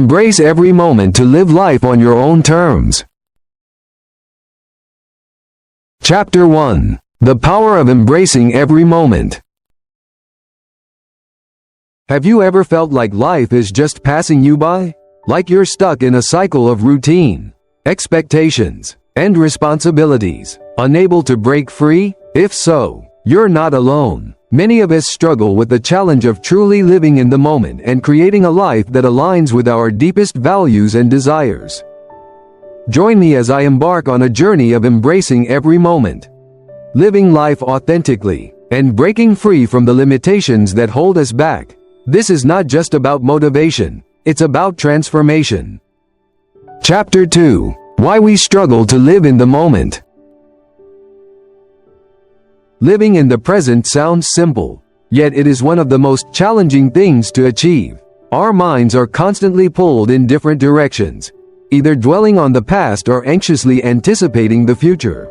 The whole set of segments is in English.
Embrace every moment to live life on your own terms. Chapter 1. The Power of Embracing Every Moment. Have you ever felt like life is just passing you by? Like you're stuck in a cycle of routine, expectations, and responsibilities, unable to break free? If so, you're not alone. Many of us struggle with the challenge of truly living in the moment and creating a life that aligns with our deepest values and desires. Join me as I embark on a journey of embracing every moment, living life authentically, and breaking free from the limitations that hold us back. This is not just about motivation, it's about transformation. Chapter 2. Why we struggle to live in the moment. Living in the present sounds simple, yet it is one of the most challenging things to achieve. Our minds are constantly pulled in different directions, either dwelling on the past or anxiously anticipating the future.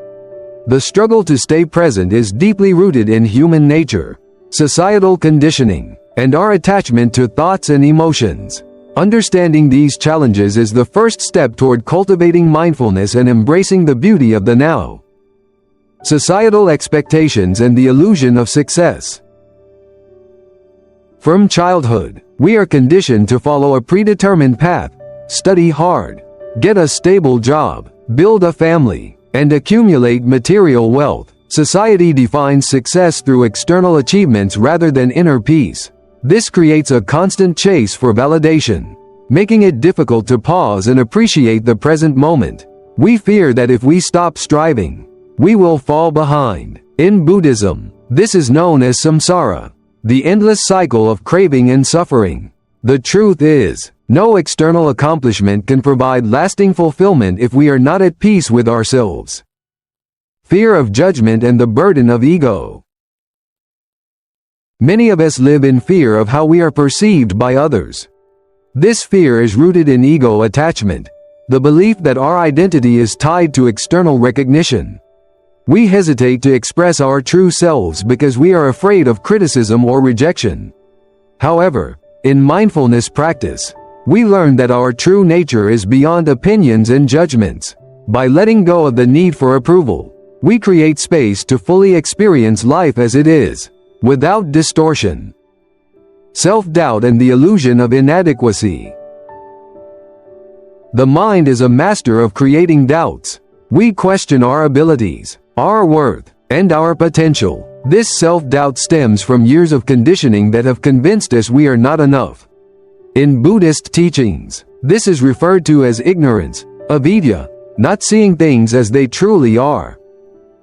The struggle to stay present is deeply rooted in human nature, societal conditioning, and our attachment to thoughts and emotions. Understanding these challenges is the first step toward cultivating mindfulness and embracing the beauty of the now. Societal expectations and the illusion of success. From childhood, we are conditioned to follow a predetermined path: study hard, get a stable job, build a family, and accumulate material wealth. Society defines success through external achievements rather than inner peace. This creates a constant chase for validation, making it difficult to pause and appreciate the present moment. We fear that if we stop striving, we will fall behind. In Buddhism, this is known as samsara, the endless cycle of craving and suffering. The truth is, no external accomplishment can provide lasting fulfillment if we are not at peace with ourselves. Fear of judgment and the burden of ego. Many of us live in fear of how we are perceived by others. This fear is rooted in ego attachment, the belief that our identity is tied to external recognition. We hesitate to express our true selves because we are afraid of criticism or rejection. However, in mindfulness practice, we learn that our true nature is beyond opinions and judgments. By letting go of the need for approval, we create space to fully experience life as it is, without distortion, self-doubt, and the illusion of inadequacy. The mind is a master of creating doubts. We question our abilities, our worth, and our potential. This self-doubt stems from years of conditioning that have convinced us we are not enough. In Buddhist teachings, this is referred to as ignorance, avidya, not seeing things as they truly are.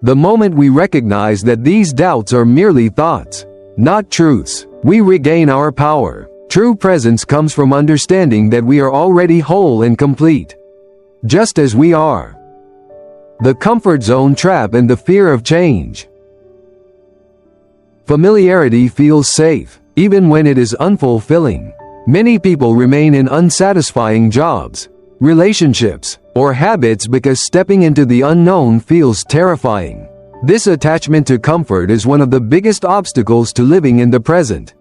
The moment we recognize that these doubts are merely thoughts, not truths, we regain our power. True presence comes from understanding that we are already whole and complete, just as we are. The comfort zone trap and the fear of change. Familiarity feels safe, even when it is unfulfilling. Many people remain in unsatisfying jobs, relationships, or habits because stepping into the unknown feels terrifying. This attachment to comfort is one of the biggest obstacles to living in the present.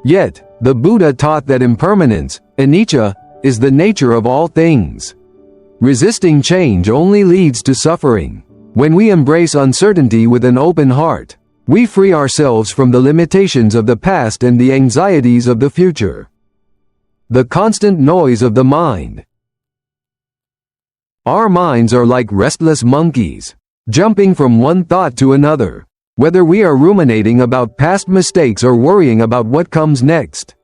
Yet, the Buddha taught that impermanence, anicca, is the nature of all things. Resisting change only leads to suffering. When we embrace uncertainty with an open heart, we free ourselves from the limitations of the past and the anxieties of the future. The constant noise of the mind. Our minds are like restless monkeys, jumping from one thought to another. Whether we are ruminating about past mistakes or worrying about what comes next,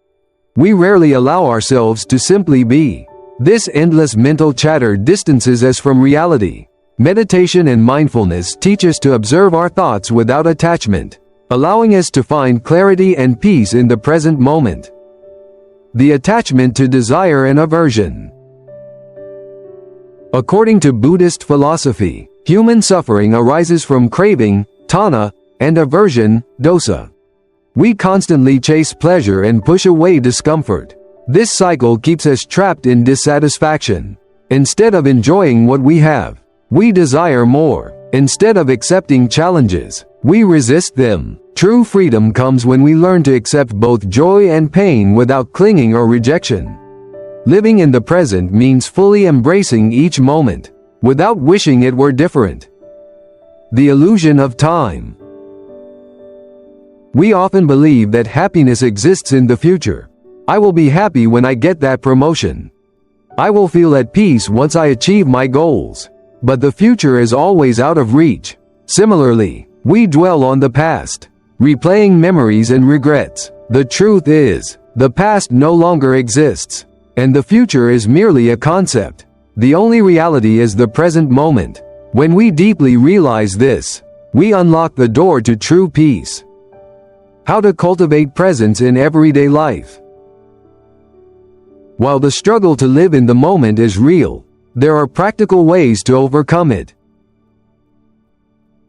we rarely allow ourselves to simply be. This endless mental chatter distances us from reality. Meditation and mindfulness teach us to observe our thoughts without attachment, allowing us to find clarity and peace in the present moment. The attachment to desire and aversion. According to Buddhist philosophy, human suffering arises from craving, tanha, and aversion, dosa. We constantly chase pleasure and push away discomfort. This cycle keeps us trapped in dissatisfaction. Instead of enjoying what we have, we desire more. Instead of accepting challenges, we resist them. True freedom comes when we learn to accept both joy and pain without clinging or rejection. Living in the present means fully embracing each moment, without wishing it were different. The illusion of time. We often believe that happiness exists in the future. I will be happy when I get that promotion. I will feel at peace once I achieve my goals. But the future is always out of reach. Similarly, we dwell on the past, replaying memories and regrets. The truth is, the past no longer exists, and the future is merely a concept. The only reality is the present moment. When we deeply realize this, we unlock the door to true peace. How to cultivate presence in everyday life. While the struggle to live in the moment is real, there are practical ways to overcome it.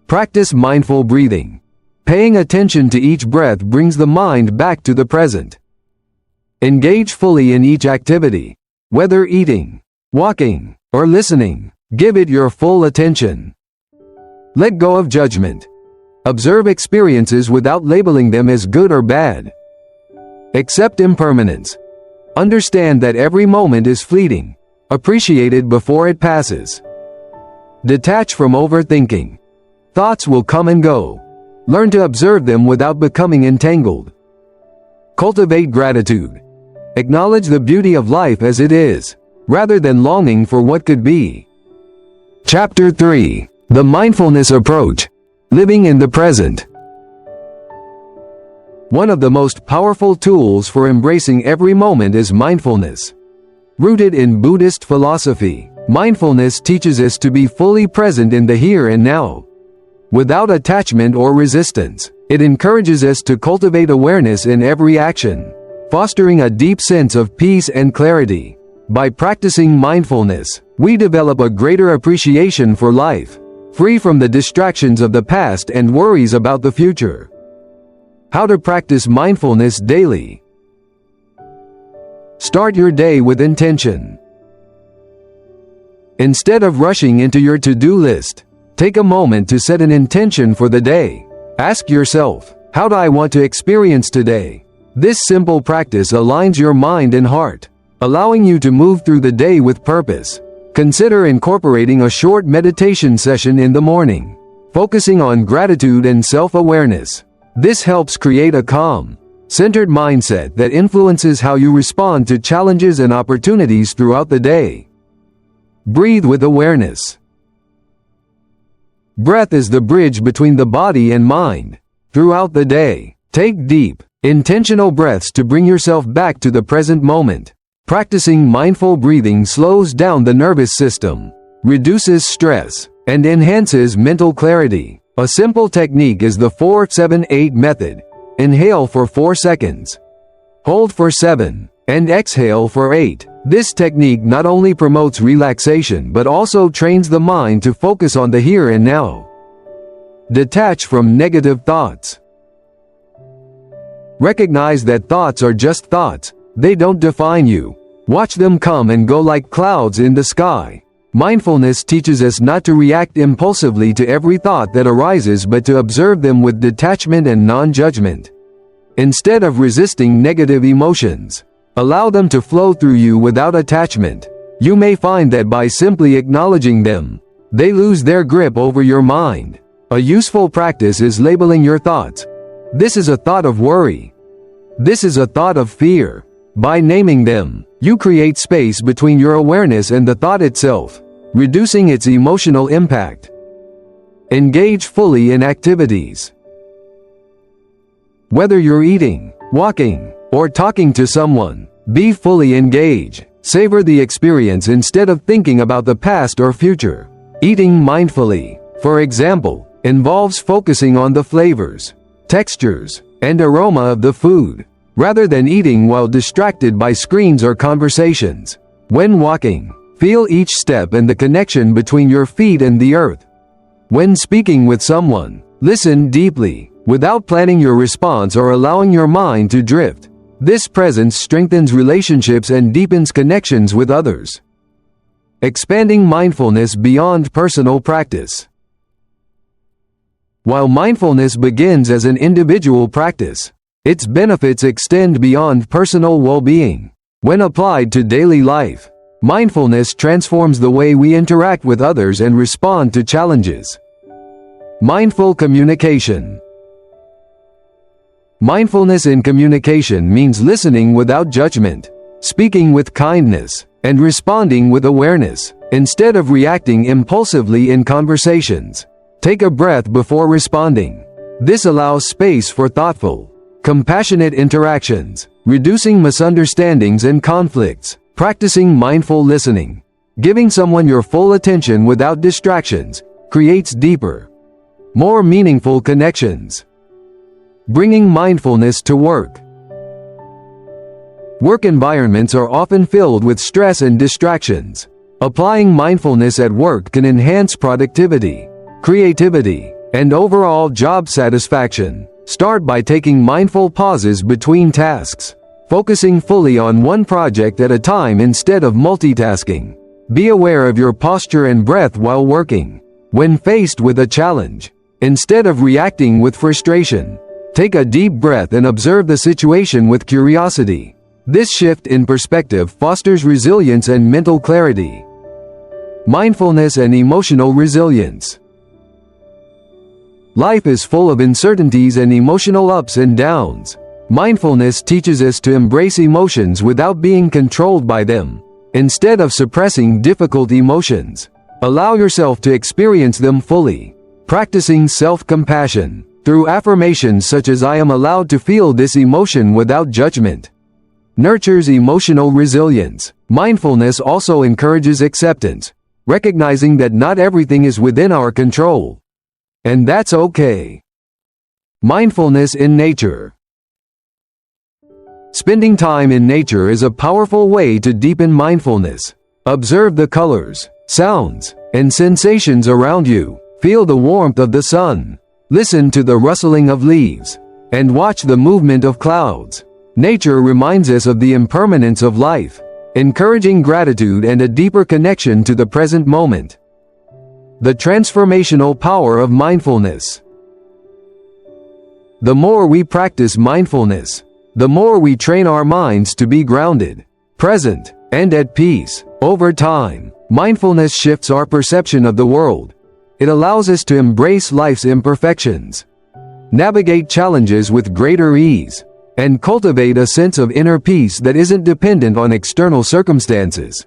Practice mindful breathing. Paying attention to each breath brings the mind back to the present. Engage fully in each activity, whether eating, walking, or listening. Give it your full attention. Let go of judgment. Observe experiences without labeling them as good or bad. Accept impermanence. Understand that every moment is fleeting. Appreciate it before it passes. Detach from overthinking. Thoughts will come and go. Learn to observe them without becoming entangled. Cultivate gratitude. Acknowledge the beauty of life as it is, rather than longing for what could be. Chapter 3. The Mindfulness Approach. Living in the Present. One of the most powerful tools for embracing every moment is mindfulness. Rooted in Buddhist philosophy, mindfulness teaches us to be fully present in the here and now. Without attachment or resistance, it encourages us to cultivate awareness in every action, fostering a deep sense of peace and clarity. By practicing mindfulness, we develop a greater appreciation for life, free from the distractions of the past and worries about the future. How to practice mindfulness daily. Start your day with intention. Instead of rushing into your to-do list, take a moment to set an intention for the day. Ask yourself, how do I want to experience today? This simple practice aligns your mind and heart, allowing you to move through the day with purpose. Consider incorporating a short meditation session in the morning, focusing on gratitude and self-awareness. This helps create a calm, centered mindset that influences how you respond to challenges and opportunities throughout the day. Breathe with awareness. Breath is the bridge between the body and mind. Throughout the day, take deep, intentional breaths to bring yourself back to the present moment. Practicing mindful breathing slows down the nervous system, reduces stress, and enhances mental clarity. A simple technique is the 4-7-8 method. Inhale for 4 seconds, hold for 7, and exhale for 8. This technique not only promotes relaxation but also trains the mind to focus on the here and now. Detach from negative thoughts. Recognize that thoughts are just thoughts. They don't define you. Watch them come and go like clouds in the sky. Mindfulness teaches us not to react impulsively to every thought that arises but to observe them with detachment and non-judgment. Instead of resisting negative emotions, allow them to flow through you without attachment. You may find that by simply acknowledging them, they lose their grip over your mind. A useful practice is labeling your thoughts. This is a thought of worry. This is a thought of fear. By naming them, you create space between your awareness and the thought itself, reducing its emotional impact. Engage fully in activities. Whether you're eating, walking, or talking to someone, be fully engaged. Savor the experience instead of thinking about the past or future. Eating mindfully, for example, involves focusing on the flavors, textures, and aroma of the food, rather than eating while distracted by screens or conversations. When walking, feel each step and the connection between your feet and the earth. When speaking with someone, listen deeply, without planning your response or allowing your mind to drift. This presence strengthens relationships and deepens connections with others. Expanding mindfulness beyond personal practice. While mindfulness begins as an individual practice, its benefits extend beyond personal well-being. When applied to daily life, mindfulness transforms the way we interact with others and respond to challenges. Mindful communication. Mindfulness in communication means listening without judgment, speaking with kindness, and responding with awareness, instead of reacting impulsively in conversations. Take a breath before responding. This allows space for thoughtful, compassionate interactions, reducing misunderstandings and conflicts. Practicing mindful listening, giving someone your full attention without distractions, creates deeper, more meaningful connections. Bringing mindfulness to work. Work environments are often filled with stress and distractions. Applying mindfulness at work can enhance productivity, creativity, and overall job satisfaction. Start by taking mindful pauses between tasks, focusing fully on one project at a time instead of multitasking. Be aware of your posture and breath while working. When faced with a challenge, instead of reacting with frustration, take a deep breath and observe the situation with curiosity. This shift in perspective fosters resilience and mental clarity. Mindfulness and emotional resilience. Life is full of uncertainties and emotional ups and downs. Mindfulness teaches us to embrace emotions without being controlled by them. Instead of suppressing difficult emotions, allow yourself to experience them fully. Practicing self-compassion through affirmations such as "I am allowed to feel this emotion without judgment" nurtures emotional resilience. Mindfulness also encourages acceptance, recognizing that not everything is within our control, and that's okay. Mindfulness in nature. Spending time in nature is a powerful way to deepen mindfulness. Observe the colors, sounds, and sensations around you. Feel the warmth of the sun. Listen to the rustling of leaves, and watch the movement of clouds. Nature reminds us of the impermanence of life, encouraging gratitude and a deeper connection to the present moment. The transformational power of mindfulness. The more we practice mindfulness, the more we train our minds to be grounded, present, and at peace. Over time, mindfulness shifts our perception of the world. It allows us to embrace life's imperfections, navigate challenges with greater ease, and cultivate a sense of inner peace that isn't dependent on external circumstances.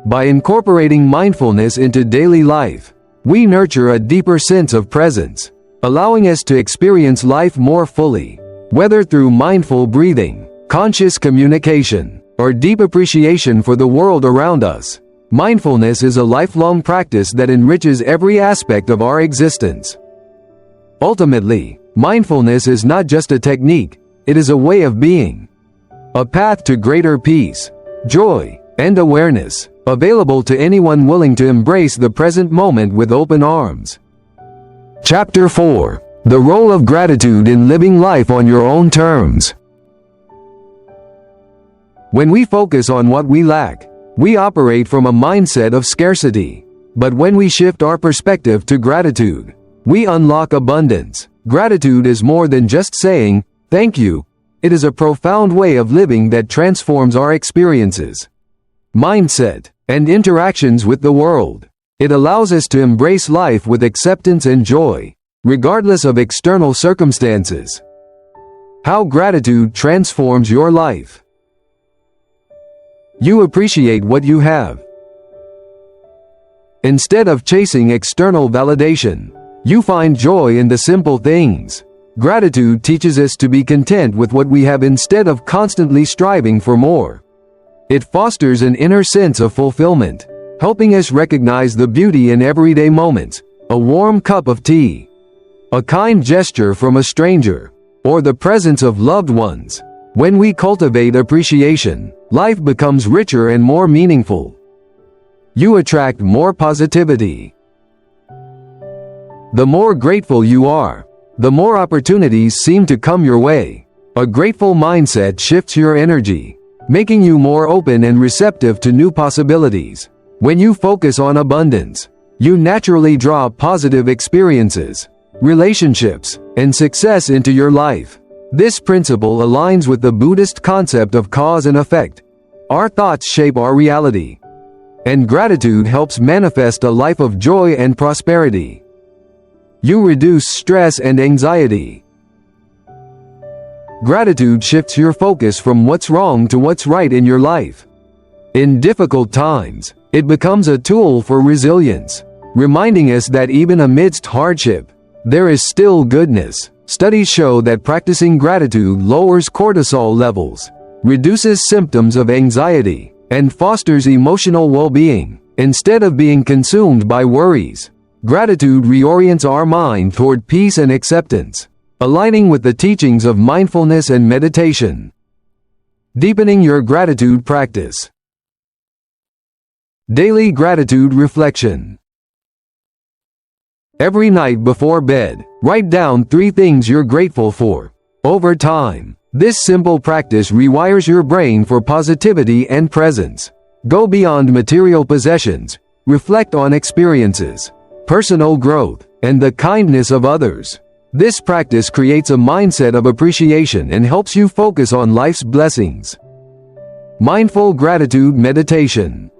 By incorporating mindfulness into daily life, we nurture a deeper sense of presence, allowing us to experience life more fully. Whether through mindful breathing, conscious communication, or deep appreciation for the world around us, mindfulness is a lifelong practice that enriches every aspect of our existence. Ultimately, mindfulness is not just a technique, it is a way of being. A path to greater peace, joy, and awareness, available to anyone willing to embrace the present moment with open arms. Chapter 4. The role of gratitude in living life on your own terms. When we focus on what we lack, we operate from a mindset of scarcity. But when we shift our perspective to gratitude, we unlock abundance. Gratitude is more than just saying, "Thank you." It is a profound way of living that transforms our experiences, mindset, and interactions with the world. It allows us to embrace life with acceptance and joy, regardless of external circumstances. How gratitude transforms your life. You appreciate what you have. Instead of chasing external validation, you find joy in the simple things. Gratitude teaches us to be content with what we have instead of constantly striving for more. It fosters an inner sense of fulfillment, helping us recognize the beauty in everyday moments. A warm cup of tea, a kind gesture from a stranger, or the presence of loved ones. When we cultivate appreciation, life becomes richer and more meaningful. You attract more positivity. The more grateful you are, the more opportunities seem to come your way. A grateful mindset shifts your energy, making you more open and receptive to new possibilities. When you focus on abundance, you naturally draw positive experiences, relationships, and success into your life. This principle aligns with the Buddhist concept of cause and effect, Our thoughts shape our reality. And gratitude helps manifest a life of joy and prosperity. You reduce stress and anxiety. Gratitude shifts your focus from what's wrong to what's right in your life. In difficult times, it becomes a tool for resilience, reminding us that even amidst hardship, there is still goodness. Studies show that practicing gratitude lowers cortisol levels, reduces symptoms of anxiety, and fosters emotional well-being. Instead of being consumed by worries, gratitude reorients our mind toward peace and acceptance, aligning with the teachings of mindfulness and meditation. Deepening your gratitude practice. Daily gratitude reflection. Every night before bed, write down 3 things you're grateful for. Over time, this simple practice rewires your brain for positivity and presence. Go beyond material possessions, reflect on experiences, personal growth, and the kindness of others. This practice creates a mindset of appreciation and helps you focus on life's blessings. Mindful gratitude meditation.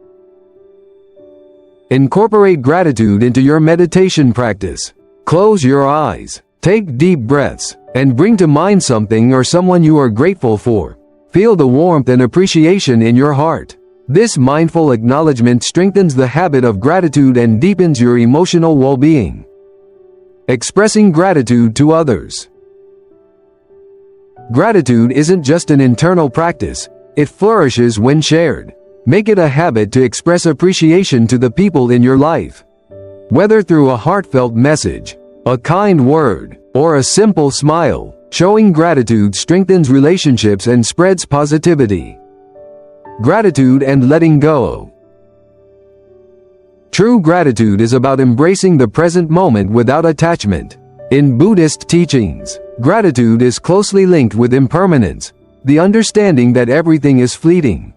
Incorporate gratitude into your meditation practice. Close your eyes, take deep breaths, and bring to mind something or someone you are grateful for. Feel the warmth and appreciation in your heart. This mindful acknowledgement strengthens the habit of gratitude and deepens your emotional well-being. Expressing gratitude to others. Gratitude isn't just an internal practice, it flourishes when shared. Make it a habit to express appreciation to the people in your life. Whether through a heartfelt message, a kind word, or a simple smile, showing gratitude strengthens relationships and spreads positivity. Gratitude and letting go. True gratitude is about embracing the present moment without attachment. In Buddhist teachings, gratitude is closely linked with impermanence, the understanding that everything is fleeting.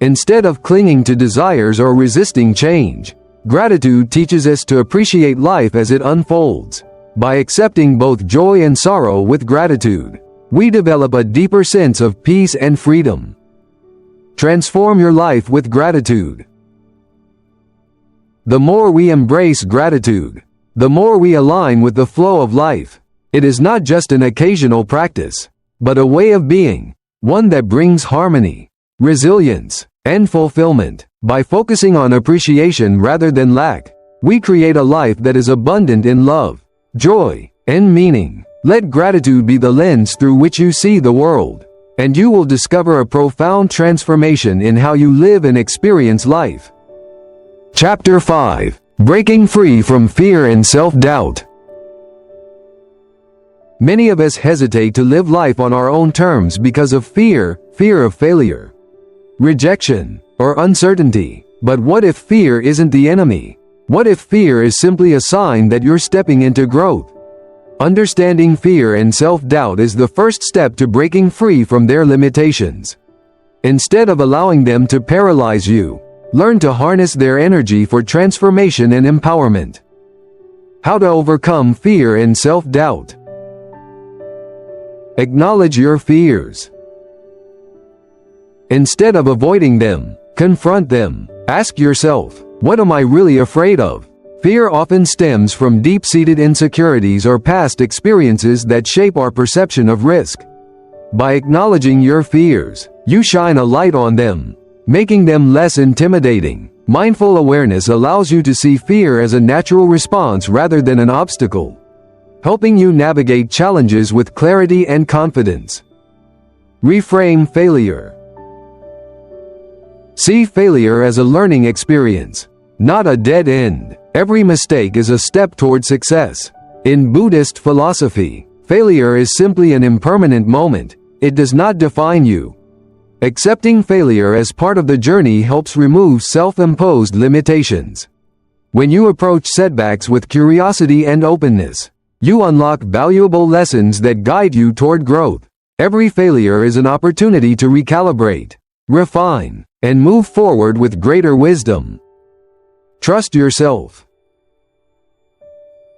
Instead of clinging to desires or resisting change, gratitude teaches us to appreciate life as it unfolds. By accepting both joy and sorrow with gratitude, we develop a deeper sense of peace and freedom. Transform your life with gratitude. The more we embrace gratitude, the more we align with the flow of life. It is not just an occasional practice, but a way of being, one that brings harmony, resilience, and fulfillment. By focusing on appreciation rather than lack, we create a life that is abundant in love, joy, and meaning. Let gratitude be the lens through which you see the world, and you will discover a profound transformation in how you live and experience life. Chapter 5: Breaking Free from Fear and Self-Doubt. Many of us hesitate to live life on our own terms because of fear of failure, rejection, or uncertainty. But what if fear isn't the enemy? What if fear is simply a sign that you're stepping into growth? Understanding fear and self-doubt is the first step to breaking free from their limitations. Instead of allowing them to paralyze you, learn to harness their energy for transformation and empowerment. How to overcome fear and self-doubt. Acknowledge your fears. Instead of avoiding them, confront them. Ask yourself, what am I really afraid of? Fear often stems from deep-seated insecurities or past experiences that shape our perception of risk. By acknowledging your fears, you shine a light on them, making them less intimidating. Mindful awareness allows you to see fear as a natural response rather than an obstacle, helping you navigate challenges with clarity and confidence. Reframe failure. See failure as a learning experience, not a dead end. Every mistake is a step toward success. In Buddhist philosophy, failure is simply an impermanent moment. It does not define you. Accepting failure as part of the journey helps remove self-imposed limitations. When you approach setbacks with curiosity and openness, you unlock valuable lessons that guide you toward growth. Every failure is an opportunity to recalibrate, refine, and move forward with greater wisdom. Trust yourself.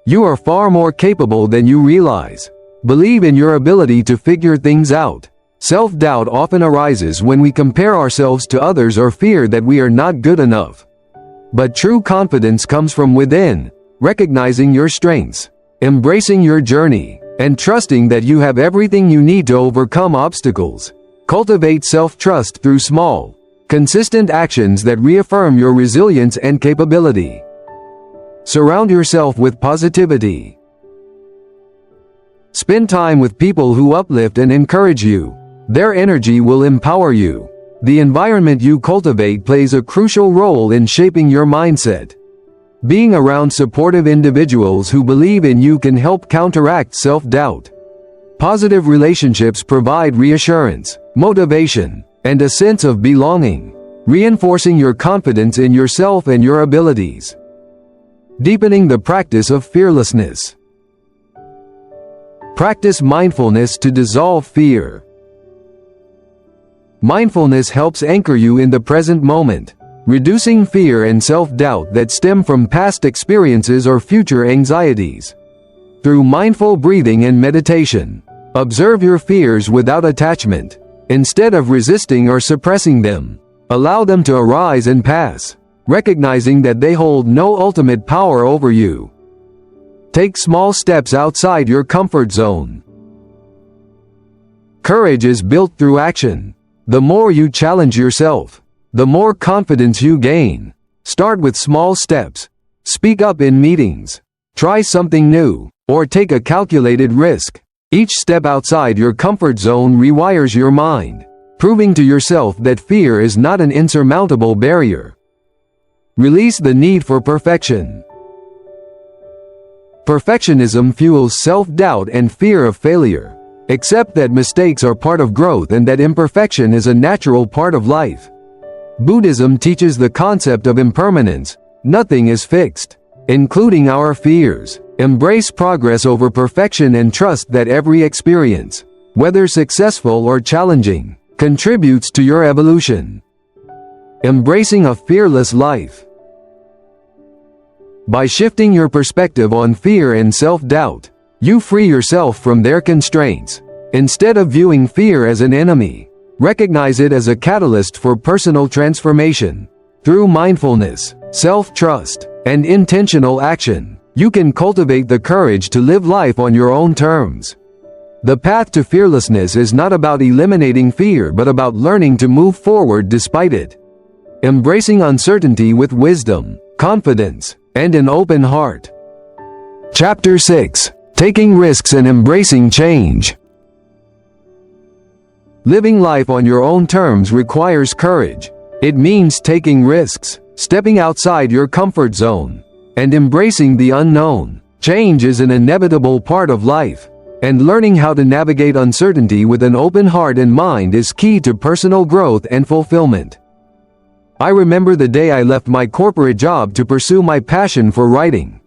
You are far more capable than you realize. Believe in your ability to figure things out. Self-doubt often arises when we compare ourselves to others or fear that we are not good enough. But true confidence comes from within, recognizing your strengths, embracing your journey, and trusting that you have everything you need to overcome obstacles. Cultivate self-trust through small, consistent actions that reaffirm your resilience and capability. Surround yourself with positivity. Spend time with people who uplift and encourage you. Their energy will empower you. The environment you cultivate plays a crucial role in shaping your mindset. Being around supportive individuals who believe in you can help counteract self-doubt. Positive relationships provide reassurance, motivation, and a sense of belonging, reinforcing your confidence in yourself and your abilities. Deepening the practice of fearlessness. Practice mindfulness to dissolve fear. Mindfulness helps anchor you in the present moment, reducing fear and self-doubt that stem from past experiences or future anxieties. Through mindful breathing and meditation, observe your fears without attachment. Instead of resisting or suppressing them, allow them to arise and pass, recognizing that they hold no ultimate power over you. Take small steps outside your comfort zone. Courage is built through action. The more you challenge yourself, the more confidence you gain. Start with small steps. Speak up in meetings. Try something new, or take a calculated risk. Each step outside your comfort zone rewires your mind, proving to yourself that fear is not an insurmountable barrier. Release the need for perfection. Perfectionism fuels self-doubt and fear of failure. Accept that mistakes are part of growth and that imperfection is a natural part of life. Buddhism teaches the concept of impermanence. Nothing is fixed, including our fears. Embrace progress over perfection and trust that every experience, whether successful or challenging, contributes to your evolution. Embracing a fearless life. By shifting your perspective on fear and self-doubt, you free yourself from their constraints. Instead of viewing fear as an enemy, recognize it as a catalyst for personal transformation. Through mindfulness, self-trust, and intentional action, you can cultivate the courage to live life on your own terms. The path to fearlessness is not about eliminating fear but about learning to move forward despite it. Embracing uncertainty with wisdom, confidence, and an open heart. Chapter 6. Taking risks and embracing change. Living life on your own terms requires courage. It means taking risks, stepping outside your comfort zone, and embracing the unknown. Change is an inevitable part of life, and learning how to navigate uncertainty with an open heart and mind is key to personal growth and fulfillment. I remember the day I left my corporate job to pursue my passion for writing.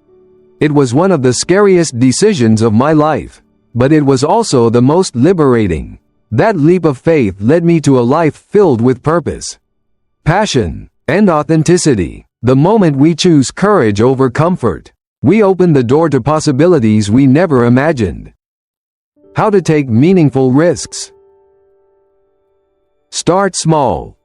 It was one of the scariest decisions of my life, but it was also the most liberating. That leap of faith led me to a life filled with purpose, passion, and authenticity. The moment we choose courage over comfort, we open the door to possibilities we never imagined. How to take meaningful risks. Start small.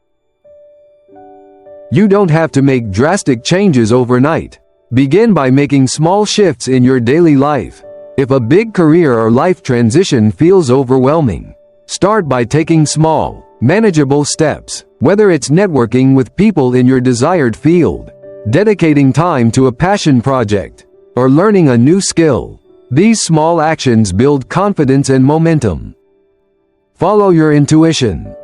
You don't have to make drastic changes overnight. Begin by making small shifts in your daily life. If a big career or life transition feels overwhelming, start by taking small, manageable steps. Whether it's networking with people in your desired field, dedicating time to a passion project, or learning a new skill, these small actions build confidence and momentum. Follow your intuition.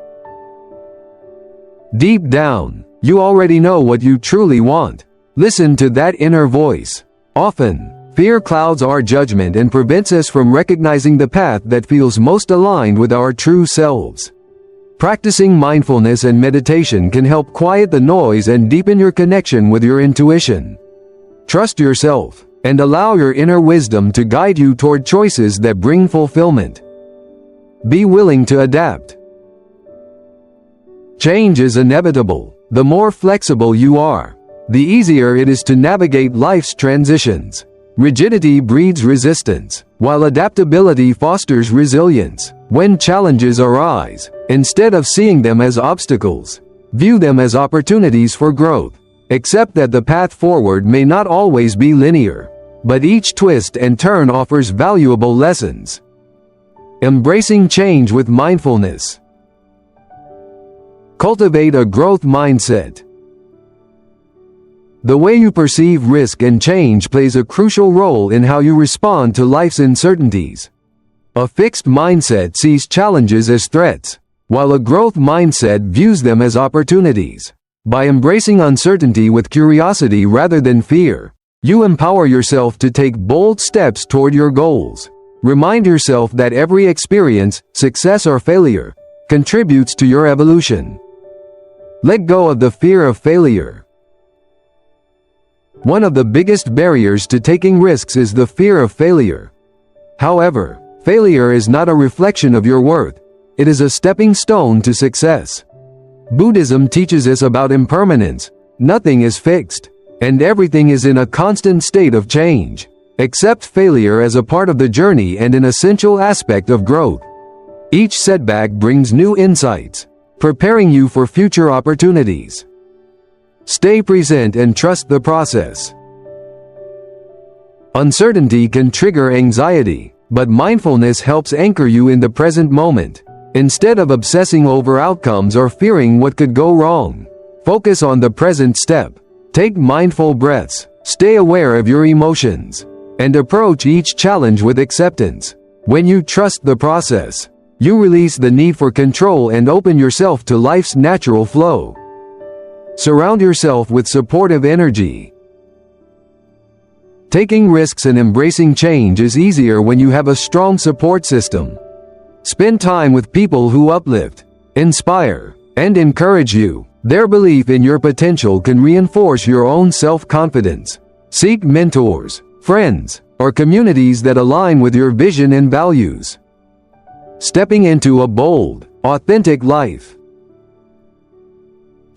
Deep down, you already know what you truly want. Listen to that inner voice. Often, fear clouds our judgment and prevents us from recognizing the path that feels most aligned with our true selves. Practicing mindfulness and meditation can help quiet the noise and deepen your connection with your intuition. Trust yourself, and allow your inner wisdom to guide you toward choices that bring fulfillment. Be willing to adapt. Change is inevitable. The more flexible you are, the easier it is to navigate life's transitions. Rigidity breeds resistance, while adaptability fosters resilience. When challenges arise, instead of seeing them as obstacles, view them as opportunities for growth. Accept that the path forward may not always be linear, but each twist and turn offers valuable lessons. Embracing change with mindfulness. Cultivate a growth mindset. The way you perceive risk and change plays a crucial role in how you respond to life's uncertainties. A fixed mindset sees challenges as threats, while a growth mindset views them as opportunities. By embracing uncertainty with curiosity rather than fear, you empower yourself to take bold steps toward your goals. Remind yourself that every experience, success or failure, contributes to your evolution. Let go of the fear of failure. One of the biggest barriers to taking risks is the fear of failure. However, failure is not a reflection of your worth. It is a stepping stone to success. Buddhism teaches us about impermanence. Nothing is fixed, and everything is in a constant state of change. Accept failure as a part of the journey and an essential aspect of growth. Each setback brings new insights, preparing you for future opportunities. Stay present and trust the process. Uncertainty can trigger anxiety, but mindfulness helps anchor you in the present moment. Instead of obsessing over outcomes or fearing what could go wrong, focus on the present step. Take mindful breaths, stay aware of your emotions, and approach each challenge with acceptance. When you trust the process, you release the need for control and open yourself to life's natural flow. Surround yourself with supportive energy. Taking risks and embracing change is easier when you have a strong support system. Spend time with people who uplift, inspire, and encourage you. Their belief in your potential can reinforce your own self-confidence. Seek mentors, friends, or communities that align with your vision and values. Stepping into a bold, authentic life.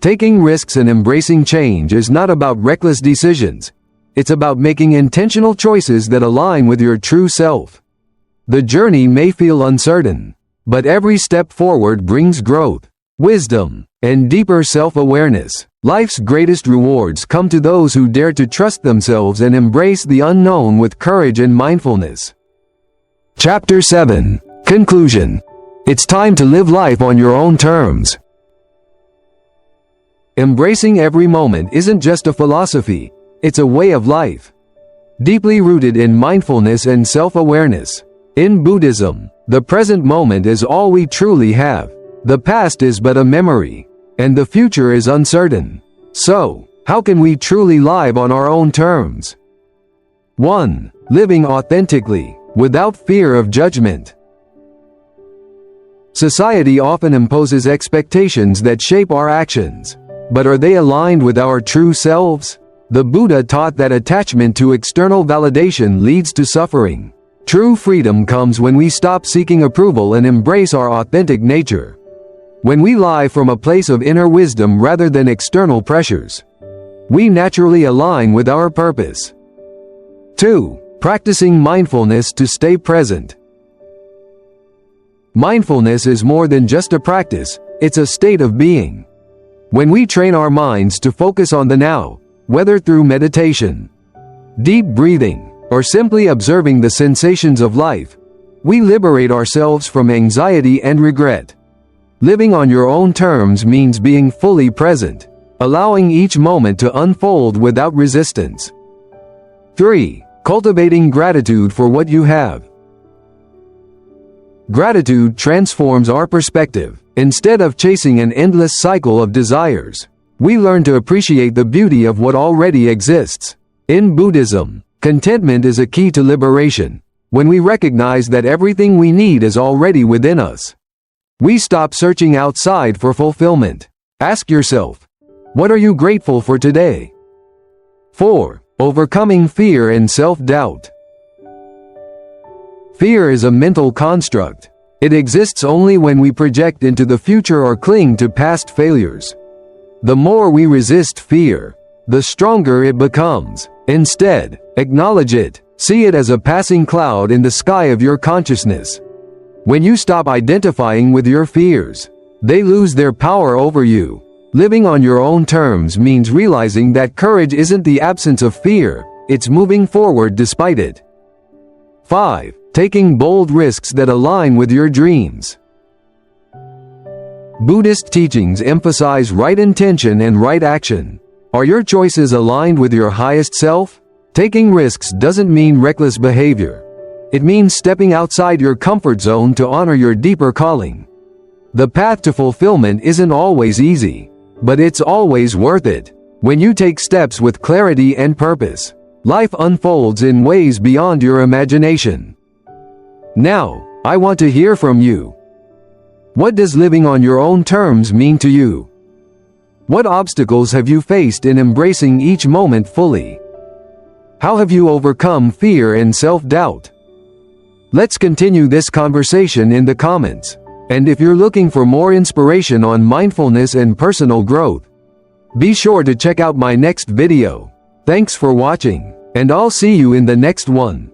Taking risks and embracing change is not about reckless decisions. It's about making intentional choices that align with your true self. The journey may feel uncertain, but every step forward brings growth, wisdom, and deeper self-awareness. Life's greatest rewards come to those who dare to trust themselves and embrace the unknown with courage and mindfulness. Chapter 7. Conclusion. It's time to live life on your own terms. Embracing every moment isn't just a philosophy, it's a way of life. Deeply rooted in mindfulness and self-awareness. In Buddhism, the present moment is all we truly have. The past is but a memory, and the future is uncertain. So, how can we truly live on our own terms? 1. Living authentically, without fear of judgment. Society often imposes expectations that shape our actions. But are they aligned with our true selves? The Buddha taught that attachment to external validation leads to suffering. True freedom comes when we stop seeking approval and embrace our authentic nature. When we live from a place of inner wisdom rather than external pressures, we naturally align with our purpose. 2. Practicing mindfulness to stay present. Mindfulness is more than just a practice, it's a state of being. When we train our minds to focus on the now, whether through meditation, deep breathing, or simply observing the sensations of life, we liberate ourselves from anxiety and regret. Living on your own terms means being fully present, allowing each moment to unfold without resistance. 3. Cultivating gratitude for what you have. Gratitude transforms our perspective. Instead of chasing an endless cycle of desires, we learn to appreciate the beauty of what already exists. In Buddhism, contentment is a key to liberation. When we recognize that everything we need is already within us, we stop searching outside for fulfillment. Ask yourself, what are you grateful for today? 4. Overcoming fear and self-doubt. Fear is a mental construct. It exists only when we project into the future or cling to past failures. The more we resist fear, the stronger it becomes. Instead, acknowledge it. See it as a passing cloud in the sky of your consciousness. When you stop identifying with your fears, they lose their power over you. Living on your own terms means realizing that courage isn't the absence of fear, it's moving forward despite it. 5. Taking bold risks that align with your dreams. Buddhist teachings emphasize right intention and right action. Are your choices aligned with your highest self? Taking risks doesn't mean reckless behavior. It means stepping outside your comfort zone to honor your deeper calling. The path to fulfillment isn't always easy, but it's always worth it. When you take steps with clarity and purpose, life unfolds in ways beyond your imagination. Now, I want to hear from you. What does living on your own terms mean to you? What obstacles have you faced in embracing each moment fully? How have you overcome fear and self-doubt? Let's continue this conversation in the comments. And if you're looking for more inspiration on mindfulness and personal growth, be sure to check out my next video. Thanks for watching, and I'll see you in the next one.